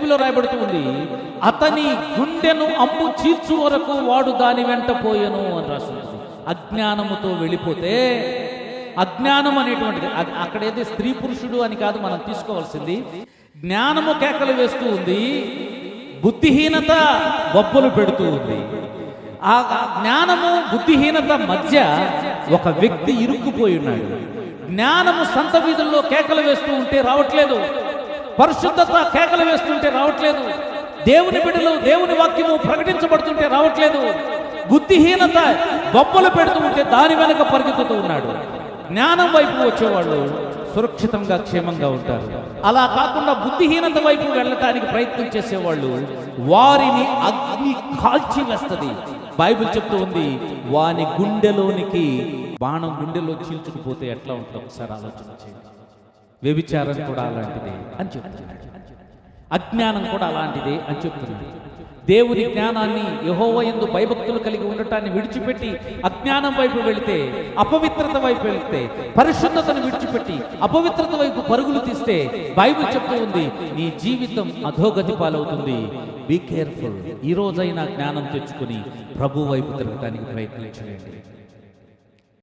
బైబిల్లో రాయబడుతూ ఉంది, అతని గుండెను అమ్ము చీల్చు వరకు వాడు దాని వెంట పోయెను అని రాస్తుంది. అజ్ఞానముతో వెళ్ళిపోతే, అజ్ఞానం అనేటువంటిది అక్కడైతే స్త్రీ పురుషుడు అని కాదు మనం తీసుకోవాల్సింది. జ్ఞానము కేకలు వేస్తూ ఉంది, బుద్ధిహీనత బొబ్బలు పెడుతూ ఉంది. ఆ జ్ఞానము బుద్ధిహీనత మధ్య ఒక వ్యక్తి ఇరుక్కుపోయి ఉన్నాడు. జ్ఞానము సంత వీధుల్లో కేకలు వేస్తూ ఉంటే రావట్లేదు, పరిశుద్ధత కేకలు వేస్తుంటే రావట్లేదు, దేవుని బిడ్డలు దేవుని వాక్యము ప్రకటించబడుతుంటే రావట్లేదు. బుద్ధిహీనత బొబ్బలు పెడుతూ ఉంటే దాని వెనక పరిగెత్తుతూ ఉన్నాడు. జ్ఞానం వైపు వచ్చేవాళ్ళు సురక్షితంగా క్షేమంగా ఉంటారు. అలా కాకుండా బుద్ధిహీనత వైపు వెళ్ళటానికి ప్రయత్నం చేసేవాళ్ళు వారిని అగ్ని కాల్చి వేస్తుంది. బైబిల్ చెప్తూ ఉంది, వాని గుండెలోనికి బాణం గుండెలో చీల్చుకుపోతే ఎట్లా ఉంటుందో ఒకసారి ఆలోచన చేయండి. వ్యభిచారం కూడా అలాంటిదే అని చెప్తున్నాడు, అజ్ఞానం కూడా అలాంటిదే అని చెప్తున్నాడు. దేవుని జ్ఞానాన్ని, యెహోవా యందు భయభక్తులు కలిగి ఉండటాన్ని విడిచిపెట్టి అజ్ఞానం వైపు వెళితే, అపవిత్రత వైపు వెళితే, పరిశుద్ధతను విడిచిపెట్టి అపవిత్రత వైపు పరుగులు తీస్తే బైబిల్ చెప్తూ ఉంది, నీ జీవితం అధోగతి పాలవుతుంది. Be careful. ఈ రోజైనా జ్ఞానం తెచ్చుకుని ప్రభు వైపు తిరగటానికి ప్రయత్నం చేయండి.